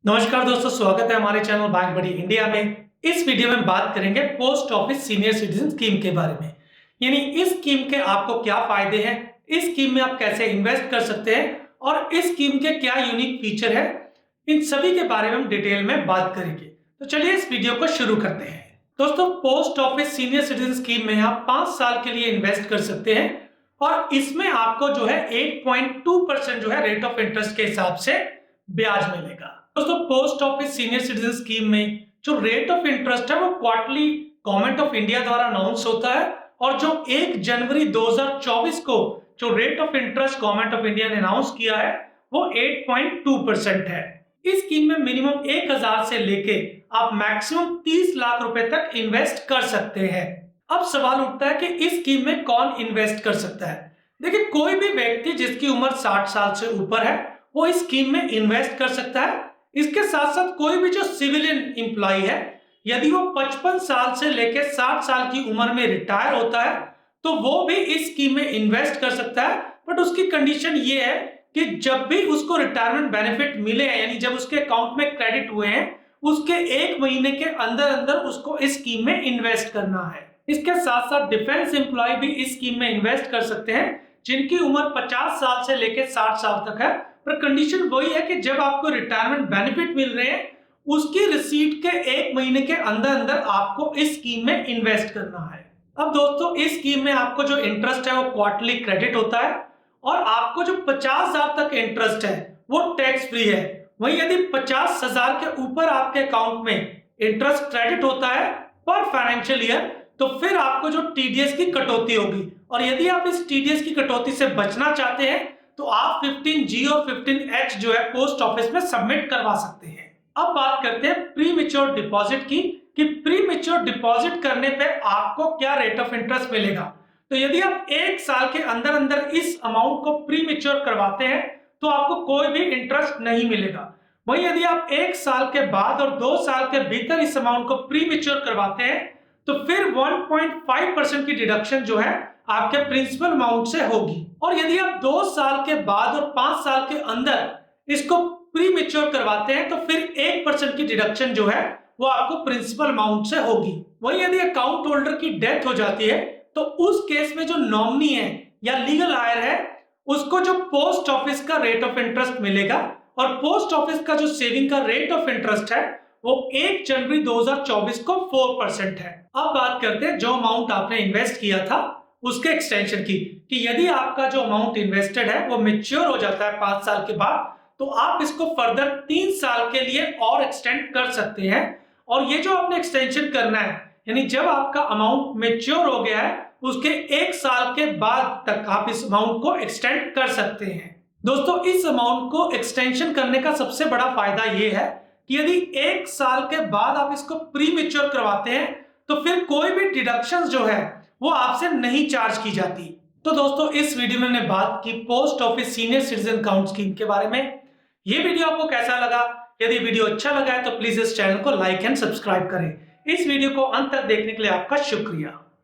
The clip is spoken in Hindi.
नमस्कार दोस्तों, स्वागत है हमारे चैनल बैंक बड़ी इंडिया में। इस वीडियो में बात करेंगे post office senior citizen scheme के बारे में। यानी इस स्कीम के आपको क्या फायदे हैं, इस स्कीम में आप कैसे इन्वेस्ट कर सकते हैं और इस स्कीम के क्या यूनिक फीचर है, इन सभी के बारे में हम डिटेल में बात करेंगे। तो चलिए इस वीडियो को शुरू करते हैं। दोस्तों, post office senior citizen scheme में आप 5 साल के लिए इन्वेस्ट कर सकते हैं और इसमें आपको जो है 8.2% जो है रेट ऑफ इंटरेस्ट के हिसाब से ब्याज मिलेगा। दोस्तों, post office senior citizen scheme में जो रेट ऑफ इंटरेस्ट है वो क्वार्टरली गवर्नमेंट ऑफ इंडिया द्वारा अनाउंस होता है और जो 1 जनवरी 2024 को जो rate of interest government of India ने अनाउंस किया है वो 8.2% है। इस स्कीम में मिनिमम 1000 से लेके आप मैक्सिमम 30 लाख रुपए तक इन्वेस्ट कर सकते हैं। अब सवाल उठता है कि इस स्कीम में कौन इन्वेस्ट कर सकता है। देखिए, कोई भी व्यक्ति जिसकी उम्र 60 साल से ऊपर है वो इस स्कीम में इन्वेस्ट कर सकता है। इसके साथ साथ कोई भी जो सिविलियन एम्प्लॉय है, यदि वो 55 साल से लेकर 60 साल की उम्र में रिटायर होता है तो वो भी इस स्कीम में इन्वेस्ट कर सकता है। बट उसकी कंडीशन ये है कि जब भी उसको रिटायरमेंट बेनिफिट मिले हैं, यानी जब उसके अकाउंट में क्रेडिट हुए हैं, उसके 1 महीने के अंदर अंदर उसको इस स्कीम में इन्वेस्ट करना है। इसके साथ साथ डिफेंस एम्प्लॉय भी इस स्कीम में इन्वेस्ट कर सकते हैं जिनकी उम्र 50 साल से लेकर 60 साल तक है। पर कंडीशन वही है कि जब आपको रिटायरमेंट बेनिफिट मिल रहे हैं उसकी रिसीट के 1 महीने के अंदर अंदर आपको इस स्कीम में इन्वेस्ट करना है। अब दोस्तों, इस स्कीम में आपको जो इंटरेस्ट है वो क्वार्टरली क्रेडिट होता है और आपको जो 50,000 तक इंटरेस्ट है वो टैक्स फ्री है। वहीं यदि 50,000 के ऊपर आपके अकाउंट में इंटरेस्ट क्रेडिट होता है पर फाइनेंशियल ईयर तो फिर आपको जो टीडीएस की कटौती होगी, और यदि आप इस टीडीएस की कटौती से बचना चाहते हैं तो आप 15G और 15H जो है पोस्ट ऑफिस में सबमिट करवा सकते हैं। अब बात करते हैं प्री मैच्योर डिपॉजिट की कि प्री मैच्योर डिपॉजिट करने पे आपको क्या रेट ऑफ इंटरेस्ट मिलेगा। तो यदि आप 1 साल के अंदर अंदर इस अमाउंट को प्री मैच्योर करवाते हैं तो आपको कोई भी इंटरेस्ट नहीं मिलेगा। वहीं यदि आप 1 साल के बाद और 2 साल के भीतर इस अमाउंट को प्री मैच्योर करवाते हैं तो फिर 1.5% की डिडक्शन जो है आपके प्रिंसिपल अमाउंट से होगी। और यदि आप 2 साल के बाद और 5 साल के अंदर इसको प्री मैच्योर करवाते हैं तो फिर 1% की डिडक्शन जो है वो आपको प्रिंसिपल अमाउंट से होगी। वहीं यदि अकाउंट होल्डर की डेथ हो जाती है तो उस केस में जो नॉमिनी है या लीगल हायर है उसको जो पोस्ट ऑफिस का रेट ऑफ इंटरेस्ट मिलेगा और पोस्ट ऑफिस का जो सेविंग का रेट ऑफ इंटरेस्ट है वो 1 जनवरी 2024 को 4% है। अब बात करते हैं जो अमाउंट आपने इन्वेस्ट किया था उसके एक्सटेंशन की कि यदि आपका जो अमाउंट इन्वेस्टेड है वो मैच्योर हो जाता है 5 साल के बाद तो आप इसको फर्दर 3 साल के लिए और एक्सटेंड कर सकते हैं। और ये जो आपने एक्सटेंशन करना है, यानी जब आपका अमाउंट मैच्योर हो गया है उसके 1 साल के बाद तक आप इस अमाउंट को एक्सटेंड कर सकते हैं। दोस्तों, इस अमाउंट को एक्सटेंशन करने का सबसे बड़ा फायदा ये है कि यदि 1 साल के बाद आप इसको प्री मैच्योर करवाते हैं तो फिर कोई भी डिडक्शंस जो है वो आपसे नहीं चार्ज की जाती। तो दोस्तों, इस वीडियो में हमने बात की post office senior citizen account scheme के बारे में। ये वीडियो आपको कैसा लगा? यदि वीडियो अच्छा लगा है तो प्लीज इस चैनल को लाइक एंड सब्सक्राइब करें। इस वीडियो को अंत तक देखने के लिए आपका शुक्रिया।